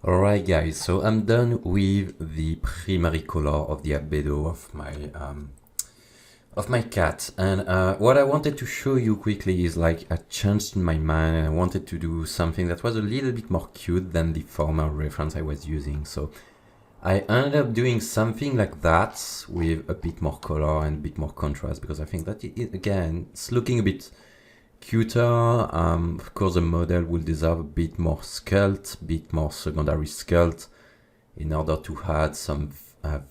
Alright guys, so I'm done with the primary color of the albedo of my cat, and what I wanted to show you quickly is like I changed my mind and I wanted to do something that was a little bit more cute than the former reference I was using. So I ended up doing something like that with a bit more color and a bit more contrast, because I think that again, it's looking a bit cuter. Of course, the model will deserve a bit more sculpt, bit more secondary sculpt, in order to add some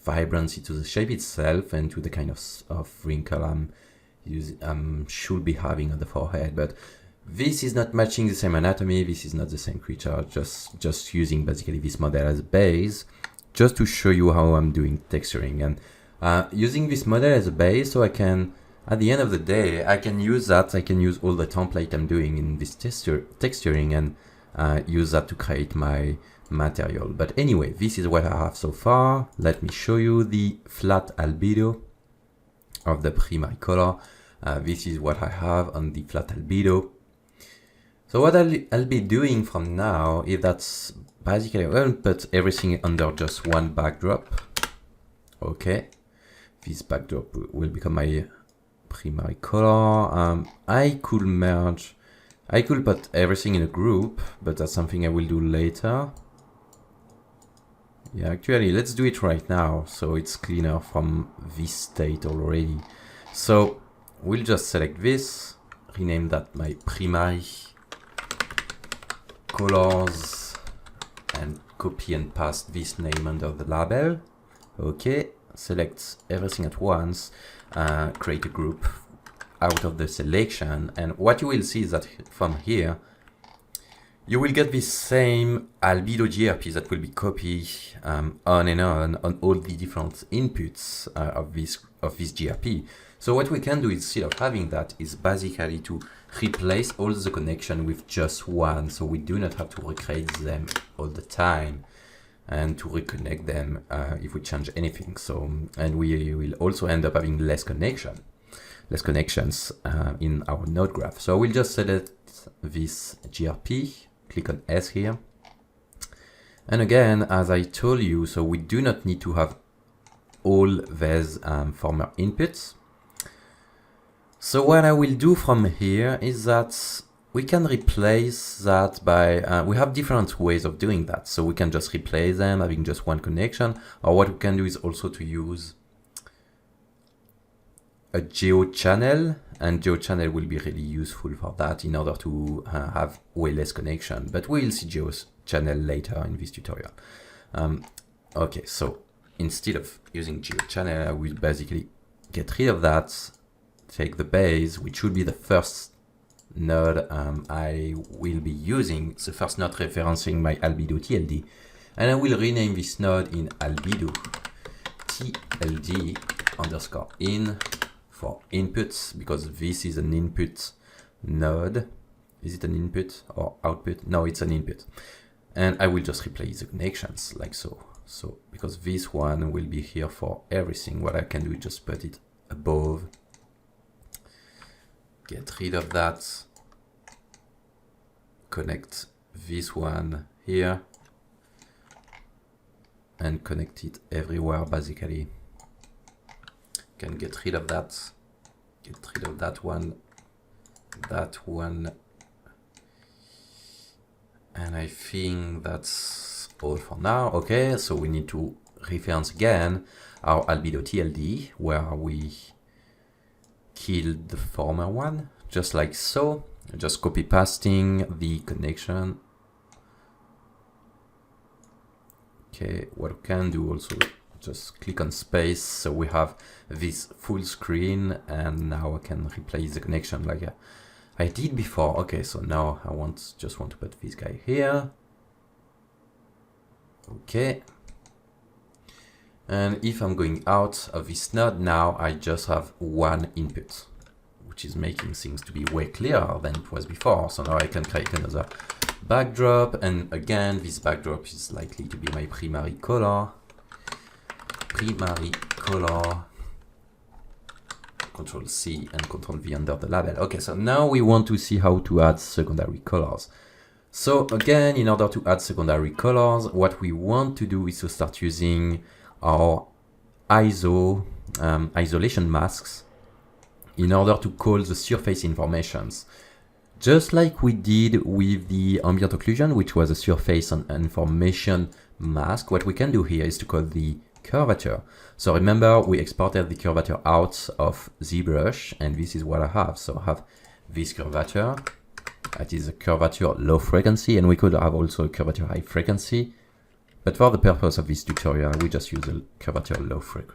vibrancy to the shape itself and to the kind of wrinkle should be having on the forehead. But this is not matching the same anatomy. This is not the same creature. Just using basically this model as a base, just to show you how I'm doing texturing, and using this model as a base, so I can, at the end of the day, I can use that. I can use all the template I'm doing in this texturing and use that to create my material. But anyway, this is what I have so far. Let me show you the flat albedo of the primary color. This is what I have on the flat albedo. So what I'll be doing from now is that's basically, I'll put everything under just one backdrop. Okay, this backdrop will become my primary color. I could merge, I could put everything in a group, but that's something I will do later. Yeah, actually, let's do it right now, so it's cleaner from this state already. So we'll just select this, rename that my primary colors, and copy and paste this name under the label. Okay, select everything at once, create a group out of the selection, and what you will see is that from here you will get this same albedo GRP that will be copied on and on all the different inputs of this GRP. So what we can do instead of having that is basically to replace all the connection with just one, so we do not have to recreate them all the time and to reconnect them if we change anything. So, and we will also end up having less connections in our node graph. So we'll just select this GRP, click on S here, and again, as I told you, so we do not need to have all these former inputs. So what I will do from here is that we can replace that by, we have different ways of doing that. So we can just replace them having just one connection, or what we can do is also to use a geo channel, and geo channel will be really useful for that in order to have way less connection, but we'll see geo channel later in this tutorial. Okay, so instead of using geo channel, I will basically get rid of that, take the base, which should be the first node I will be using, the first node referencing my albedo TLD, and I will rename this node in albedo TLD underscore in for inputs, because this is an input node. Is it an input or output? No, it's an input. And I will just replace the connections like so. So because this one will be here for everything, what I can do is just put it above, get rid of that, connect this one here, and connect it everywhere basically. Can get rid of that, get rid of that one, and I think that's all for now. Okay, so we need to reference again our albedo TLD where we killed the former one, just like so. Just copy pasting the connection. Okay, what we can do also, just click on space, so we have this full screen, and now I can replace the connection like I did before. Okay, so now I just want to put this guy here. Okay, and if I'm going out of this node now, I just have one input, which is making things to be way clearer than it was before. So now I can create another backdrop, and again this backdrop is likely to be my primary color. Control C and Control V under the label. Okay, so now we want to see how to add secondary colors. So again, in order to add secondary colors, what we want to do is to start using our isolation masks in order to call the surface informations. Just like we did with the ambient occlusion, which was a surface information mask, what we can do here is to call the curvature. So remember, we exported the curvature out of ZBrush, and this is what I have. So I have this curvature, that is a curvature low frequency, and we could have also a curvature high frequency. But for the purpose of this tutorial, we just use a curvature low freq.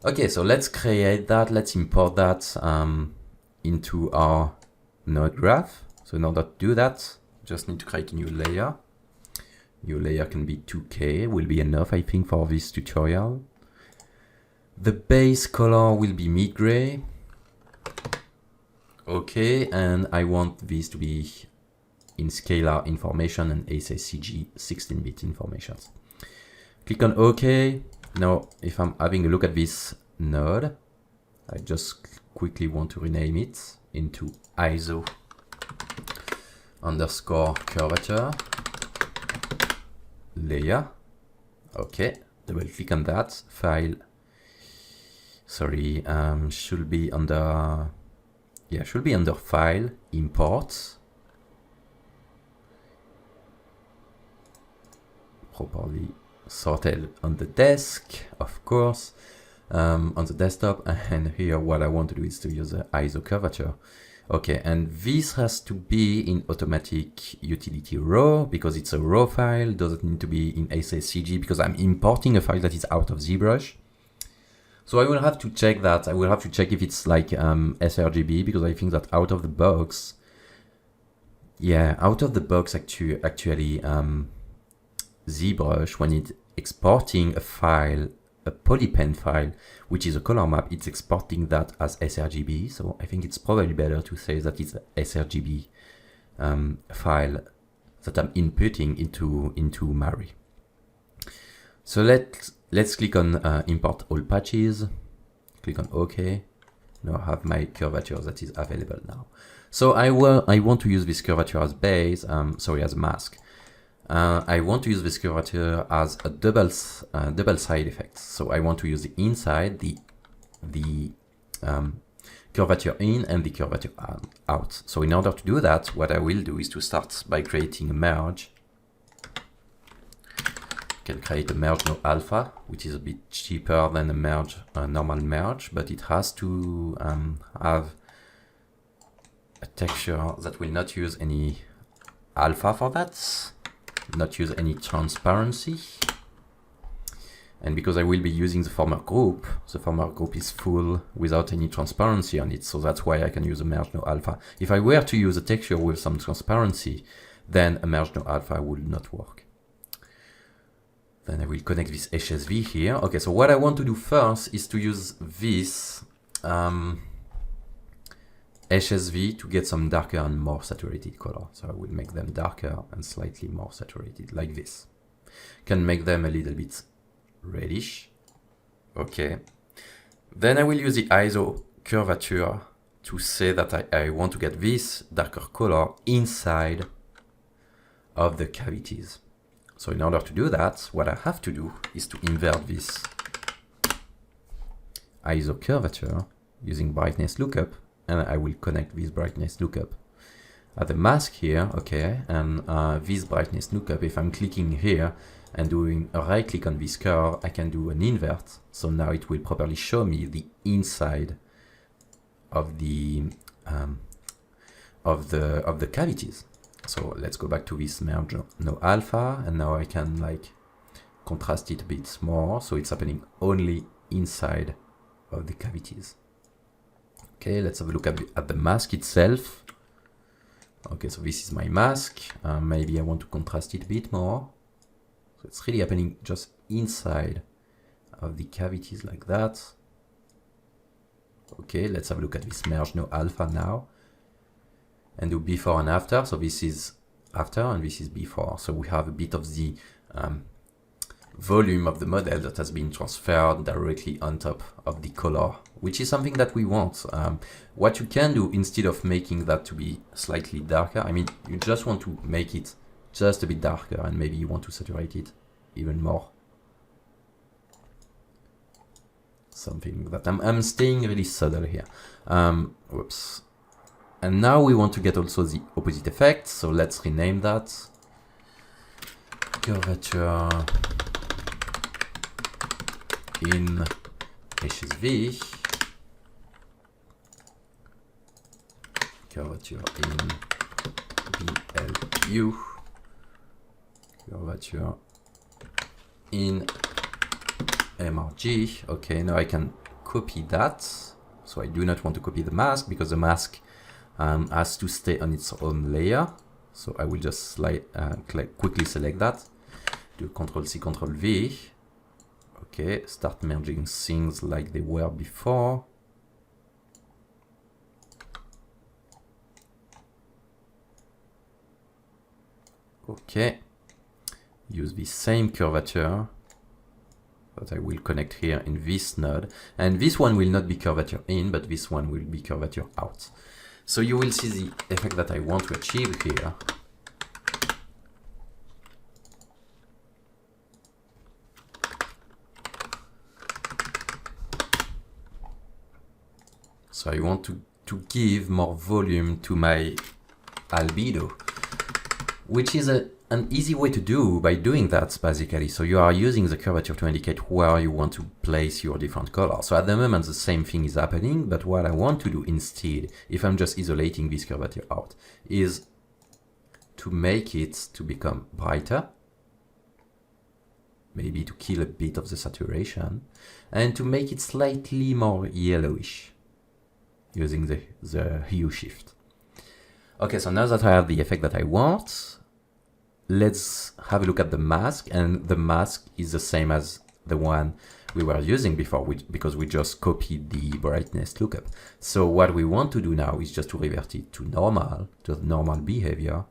Okay, so let's create that. Let's import that into our node graph. So in order to do that, just need to create a new layer. New layer can be 2K, will be enough, I think, for this tutorial. The base color will be mid-gray. Okay, and I want this to be in scalar information and ASCG 16-bit informations. Click on OK. Now, if I'm having a look at this node, I just quickly want to rename it into ISO underscore curvature layer. Okay, double click on that. File, sorry, should be under, yeah, should be under File, Import. Properly sorted on the desk, of course, on the desktop, and here what I want to do is to use the ISO curvature. Okay, and this has to be in automatic utility raw because it's a raw file. Doesn't need to be in ASCG because I'm importing a file that is out of ZBrush. So I will have to check that. I will have to check if it's like sRGB, because I think that out of the box, yeah, out of the box actually ZBrush, when it's exporting a file, a polypen file, which is a color map, it's exporting that as sRGB. So I think it's probably better to say that it's a sRGB file that I'm inputting into Mari. So let's click on import all patches. Click on OK. Now I have my curvature that is available now. So I want to use this curvature as base, as a mask. I want to use this curvature as a double side effect. So I want to use the inside, the curvature in and the curvature out. So in order to do that, what I will do is to start by creating a merge. I can create a merge no alpha, which is a bit cheaper than a merge, a normal merge, but it has to have a texture that will not use any alpha for that. Not use any transparency, and because I will be using the former group is full without any transparency on it, so that's why I can use a merge no alpha. If I were to use a texture with some transparency, then a merge no alpha would not work. Then I will connect this HSV here. Okay, so what I want to do first is to use this HSV to get some darker and more saturated color. So I will make them darker and slightly more saturated, like this. Can make them a little bit reddish. Okay. Then I will use the ISO curvature to say that I want to get this darker color inside of the cavities. So in order to do that, what I have to do is to invert this ISO curvature using brightness lookup, and I will connect this brightness lookup at the mask here, okay, and this brightness lookup, if I'm clicking here and doing a right click on this curve, I can do an invert, so now it will properly show me the inside of the cavities. So let's go back to this merge no alpha, and now I can like contrast it a bit more, so it's happening only inside of the cavities. Okay, let's have a look at the mask itself. Okay, so this is my mask. Maybe I want to contrast it a bit more. So it's really happening just inside of the cavities like that. Okay, let's have a look at this merge no alpha now. And do before and after. So this is after and this is before. So we have a bit of the volume of the model that has been transferred directly on top of the color which is something that we want. What you can do instead of making that to be slightly darker, I mean, you just want to make it just a bit darker, and maybe you want to saturate it even more. Something that I'm staying really subtle here. Whoops. And now we want to get also the opposite effect, so let's rename that. Curvature in HSV. Curvature in BLU. Curvature in MRG. Okay, now I can copy that. So I do not want to copy the mask because the mask has to stay on its own layer. So I will just quickly select that. Do Ctrl-C, Ctrl-V. Okay, start merging things like they were before. Okay, use the same curvature that I will connect here in this node. And this one will not be curvature in, but this one will be curvature out. So you will see the effect that I want to achieve here. So I want to give more volume to my albedo, which is an easy way to do by doing that, basically. So you are using the curvature to indicate where you want to place your different colors. So at the moment, the same thing is happening, but what I want to do instead, if I'm just isolating this curvature out, is to make it to become brighter, maybe to kill a bit of the saturation, and to make it slightly more yellowish, using the hue shift. Okay, so now that I have the effect that I want, let's have a look at the mask, and the mask is the same as the one we were using before, because we just copied the brightness lookup. So what we want to do now is just to revert it to normal, to the normal behavior.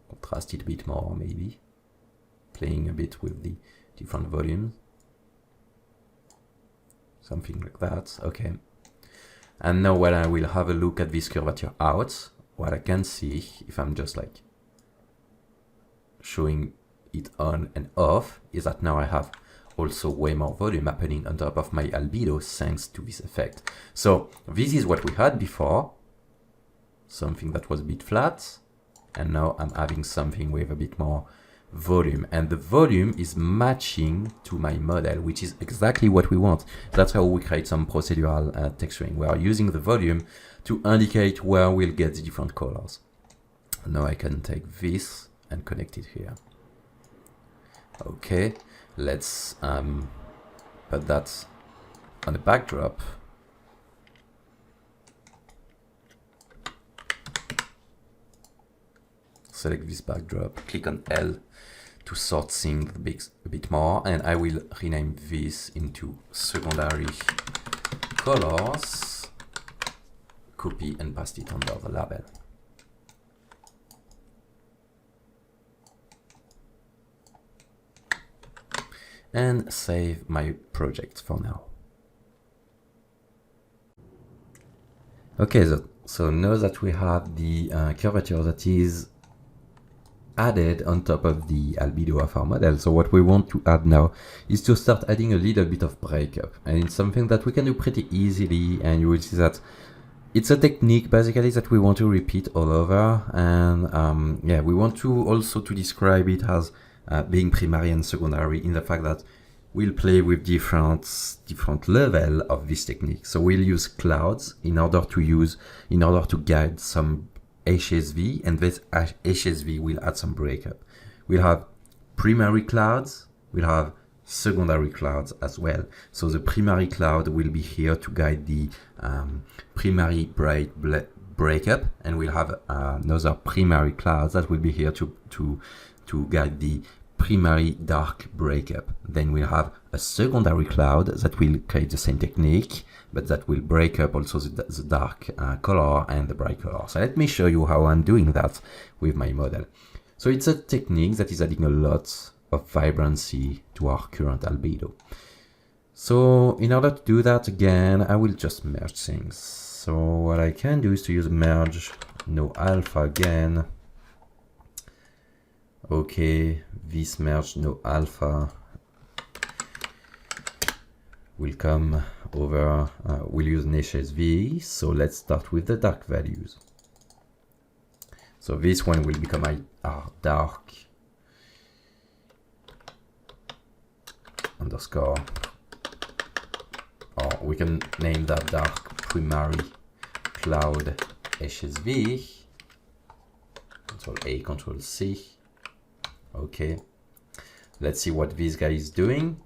Contrast it a bit more, maybe, playing a bit with the different volumes. Something like that, okay. And now when I will have a look at this curvature out, what I can see, if I'm just like showing it on and off, is that now I have also way more volume happening on top of my albedo thanks to this effect. So this is what we had before, something that was a bit flat, and now I'm having something with a bit more volume, and the volume is matching to my model, which is exactly what we want. That's how we create some procedural texturing. We are using the volume to indicate where we'll get the different colors. Now I can take this and connect it here. Okay, let's put that on the backdrop. Select this backdrop, click on L to sort things a bit more, and I will rename this into secondary colors, copy and paste it under the label. And save my project for now. Okay, so now that we have the curvature that is added on top of the albedo of our model, so what we want to add now is to start adding a little bit of breakup, and it's something that we can do pretty easily, and you will see that it's a technique basically that we want to repeat all over, and yeah, we want to also to describe it as being primary and secondary, in the fact that we'll play with different level of this technique. So we'll use clouds in order to guide some HSV, and this HSV will add some breakup. We'll have primary clouds, we'll have secondary clouds as well. So the primary cloud will be here to guide the primary bright breakup, and we'll have another primary cloud that will be here to guide the primary dark breakup. Then we'll have a secondary cloud that will create the same technique, but that will break up also the dark color and the bright color. So let me show you how I'm doing that with my model. So it's a technique that is adding a lot of vibrancy to our current albedo. So in order to do that again, I will just merge things. So what I can do is to use merge no alpha again. Okay, this merge no alpha will come over, we'll use an HSV. So let's start with the dark values. So this one will become our dark underscore, or we can name that dark primary cloud HSV. Control A, Control C. Okay, let's see what this guy is doing.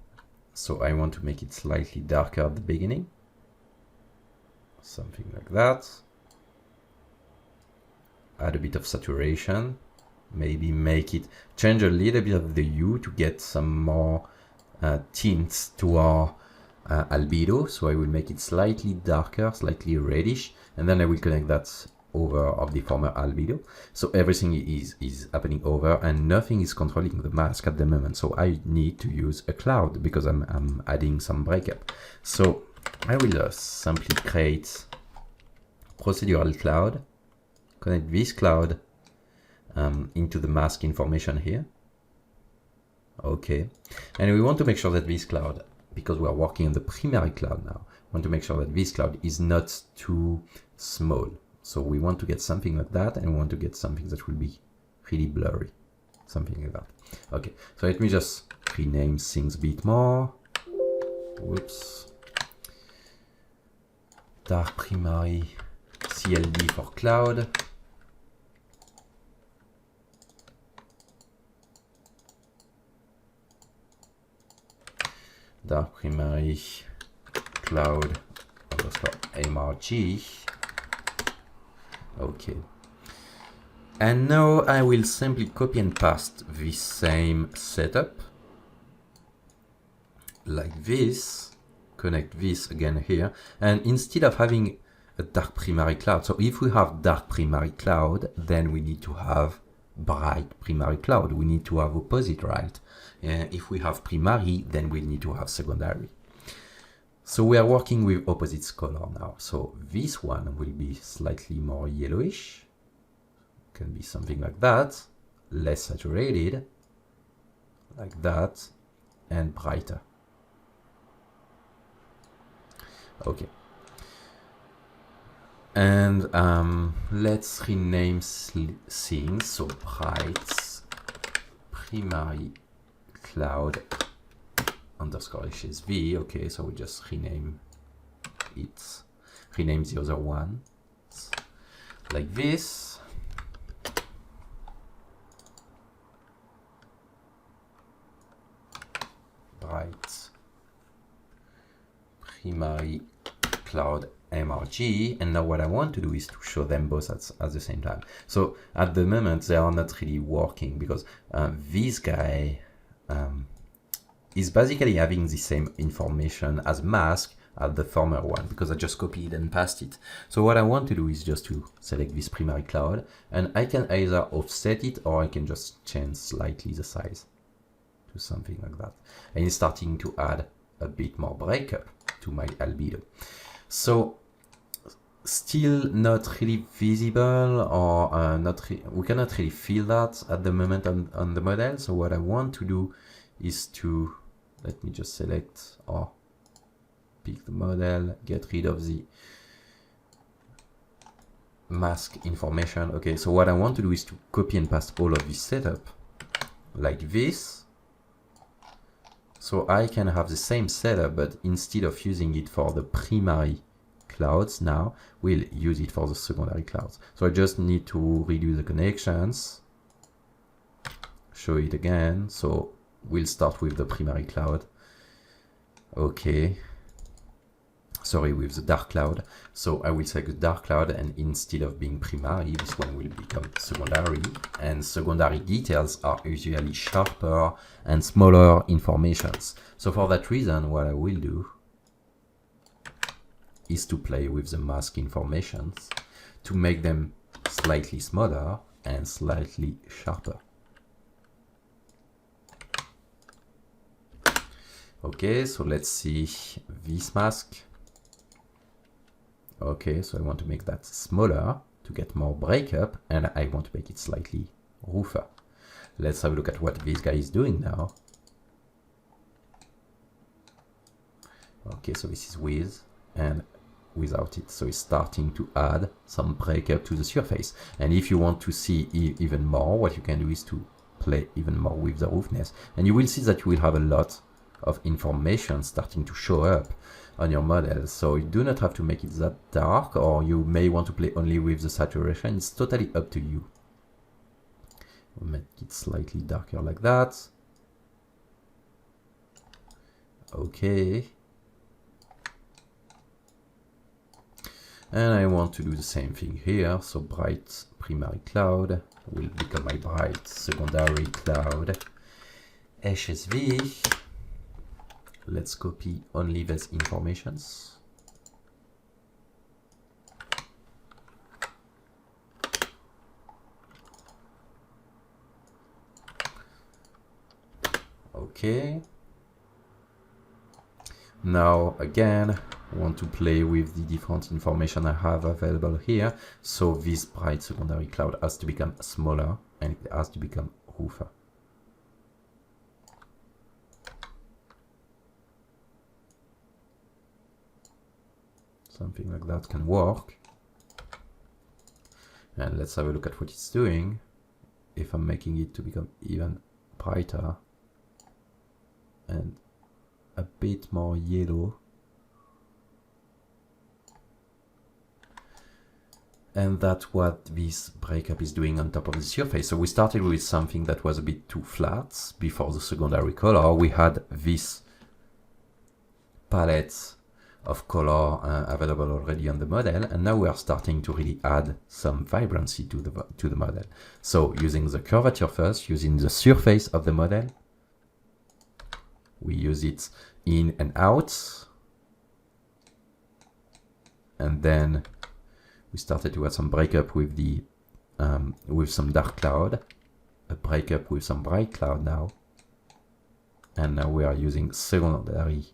So I want to make it slightly darker at the beginning, something like that. Add a bit of saturation, maybe make it change a little bit of the hue to get some more tints to our albedo. So I will make it slightly darker, slightly reddish, and then I will connect that over of the former albedo. So everything is happening over and nothing is controlling the mask at the moment. So I need to use a cloud because I'm adding some breakup. So I will just simply create procedural cloud, connect this cloud into the mask information here. Okay, and we want to make sure that this cloud, because we are working on the primary cloud now, we want to make sure that this cloud is not too small. So we want to get something like that, and we want to get something that will be really blurry, something like that. Okay, so let me just rename things a bit more. Whoops. Dark primary CLD for cloud. Dark primary cloud underscore MRG. Okay. And now I will simply copy and paste this same setup like this, connect this again here, and instead of having a dark primary cloud, so if we have dark primary cloud, then we need to have bright primary cloud. We need to have opposite, right? If we have primary, then we need to have secondary. So we are working with opposite color now. So this one will be slightly more yellowish. Can be something like that, less saturated, like that, and brighter. Okay. And let's rename things. So bright primary cloud underscore HSV. Okay, so we just rename it, rename the other one like this. Bright primary cloud MRG, and now what I want to do is to show them both at the same time. So at the moment they are not really working because this guy is basically having the same information as mask as the former one because I just copied and pasted it. So what I want to do is just to select this primary cloud, and I can either offset it or I can just change slightly the size to something like that. And it's starting to add a bit more breakup to my albedo. So still not really visible, or we cannot really feel that at the moment on the model. So what I want to do is to, let me just select or pick the model, get rid of the mask information. Okay, so what I want to do is to copy and paste all of this setup like this. So I can have the same setup, but instead of using it for the primary clouds, now we'll use it for the secondary clouds. So I just need to redo the connections, show it again. So we'll start with the primary cloud. Okay. Sorry, with the dark cloud. So I will select the dark cloud, and instead of being primary, this one will become secondary. And secondary details are usually sharper and smaller informations. So for that reason, what I will do is to play with the mask informations to make them slightly smaller and slightly sharper. Okay, so let's see this mask. Okay, so I want to make that smaller to get more breakup, and I want to make it slightly rougher. Let's have a look at what this guy is doing now. Okay, so this is with and without it. So it's starting to add some breakup to the surface. And if you want to see even more, what you can do is to play even more with the roughness. And you will see that you will have a lot of information starting to show up on your model. So you do not have to make it that dark, or you may want to play only with the saturation. It's totally up to you. We'll make it slightly darker like that. Okay. And I want to do the same thing here. So bright primary cloud will become my bright secondary cloud. HSV. Let's copy only these informations. Okay. Now again, I want to play with the different information I have available here. So this bright secondary cloud has to become smaller and it has to become rougher. Something like that can work. And let's have a look at what it's doing. If I'm making it to become even brighter and a bit more yellow. And that's what this breakup is doing on top of the surface. So we started with something that was a bit too flat before the secondary color. We had this palette of color available already on the model, and now we are starting to really add some vibrancy to the model. So using the curvature first, using the surface of the model, we use it in and out, and then we started to add some breakup with the with some dark cloud, a breakup with some bright cloud now, and now we are using secondary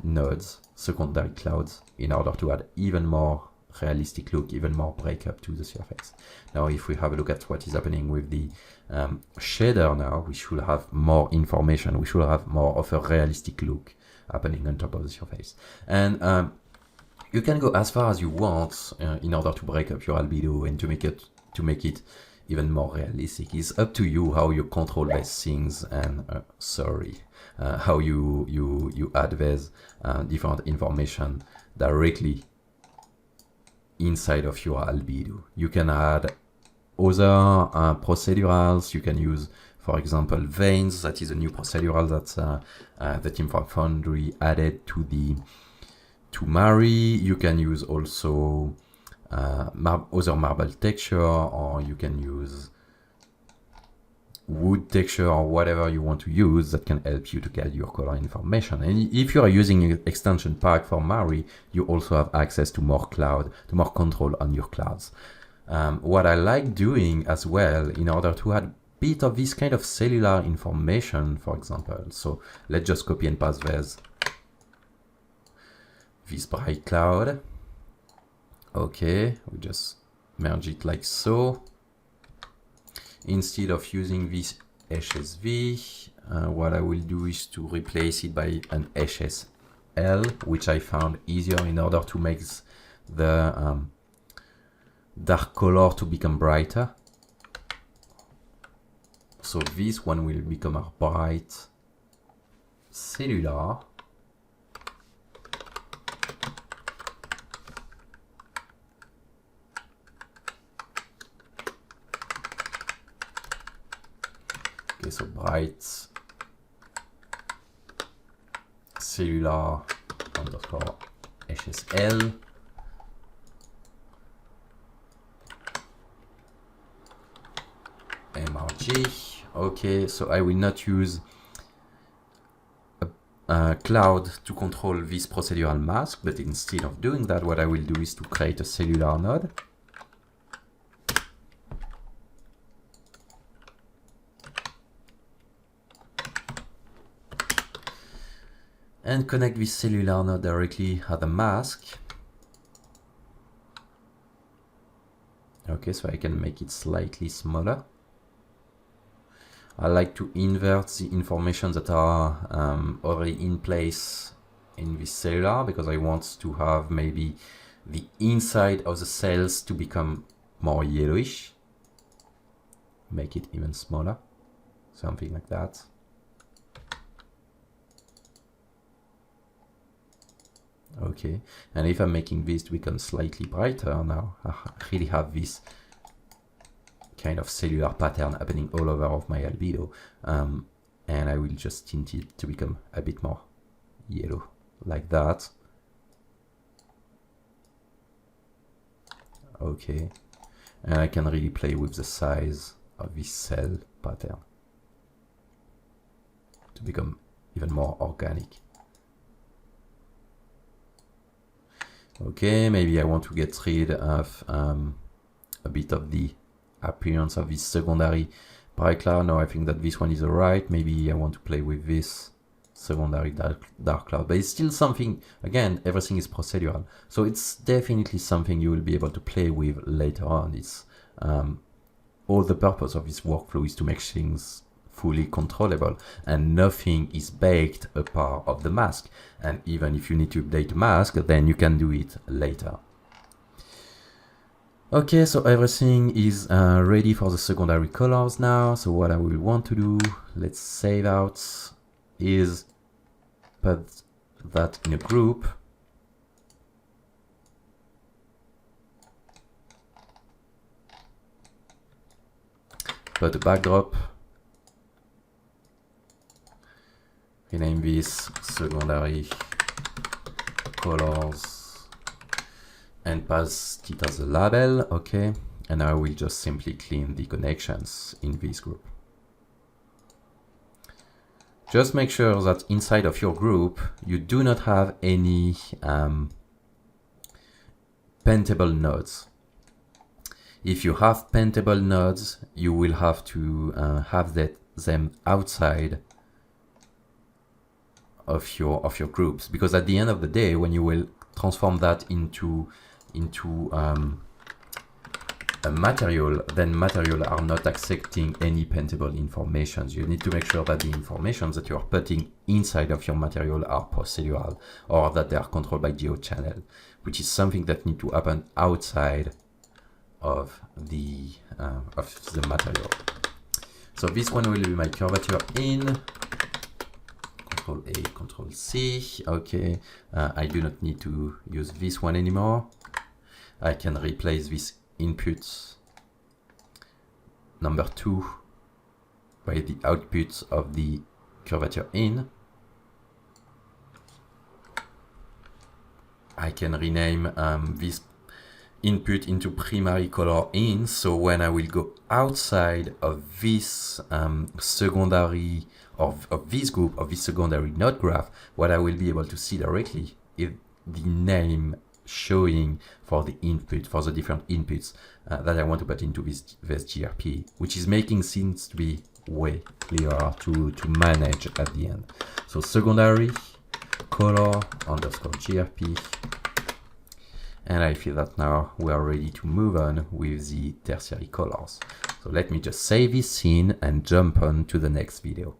nodes, secondary clouds, in order to add even more realistic look, even more breakup to the surface. Now if we have a look at what is happening with the shader now, we should have more information, we should have more of a realistic look happening on top of the surface. And you can go as far as you want in order to break up your albedo and to make it even more realistic. It's up to you how you control these things, and how you add these different information directly inside of your albedo. You can add other procedurals. You can use, for example, veins. That is a new procedural that the team from Foundry added to Mari. You can use also other marble texture, or you can use wood texture, or whatever you want to use that can help you to get your color information. And if you are using an extension pack for Mari, you also have access to more control on your clouds. What I like doing as well, in order to add a bit of this kind of cellular information, for example, so let's just copy and paste this bright cloud. Okay, we just merge it like so. Instead of using this HSV, what I will do is to replace it by an HSL, which I found easier in order to make the dark color to become brighter. So this one will become a bright cellular. Okay, so bright cellular underscore HSL. MRG. Okay, so I will not use a cloud to control this procedural mask, but instead of doing that, what I will do is to create a cellular node. and connect this cellular node directly at the mask. Okay, so I can make it slightly smaller. I like to invert the information that are already in place in this cellular, because I want to have maybe the inside of the cells to become more yellowish. Make it even smaller, something like that. Okay, and if I'm making this to become slightly brighter now, I really have this kind of cellular pattern happening all over of my albedo, and I will just tint it to become a bit more yellow, like that. Okay, and I can really play with the size of this cell pattern to become even more organic. Okay, maybe I want to get rid of a bit of the appearance of this secondary bright cloud. No, I think that this one is alright. Maybe I want to play with this secondary dark cloud, but it's still something. Again, everything is procedural, so it's definitely something you will be able to play with later on. It's all the purpose of this workflow is to make things fully controllable, and nothing is baked a part of the mask. And even if you need to update the mask, then you can do it later. Okay, so everything is ready for the secondary colors now. So what I will want to do, let's save out, is put that in a group. Put a backdrop. Rename this secondary colors and pass it as a label. Okay, and I will just simply clean the connections in this group. Just make sure that inside of your group you do not have any paintable nodes. If you have paintable nodes, you will have to have them outside of your groups, because at the end of the day, when you will transform that into a material, then material are not accepting any paintable information. You need to make sure that the information that you are putting inside of your material are procedural, or that they are controlled by GeoChannel, which is something that need to happen outside of the material. So this one will be my curvature in. Control A, Control C. Okay, I do not need to use this one anymore. I can replace this input number 2 by the output of the curvature in. I can rename this input into primary color in, so when I will go outside of this secondary of this group, of this secondary node graph, what I will be able to see directly is the name showing for the input, for the different inputs that I want to put into this GRP, which is making things to be way clearer to manage at the end. So secondary color underscore GRP. And I feel that now we are ready to move on with the tertiary colors. So let me just save this scene and jump on to the next video.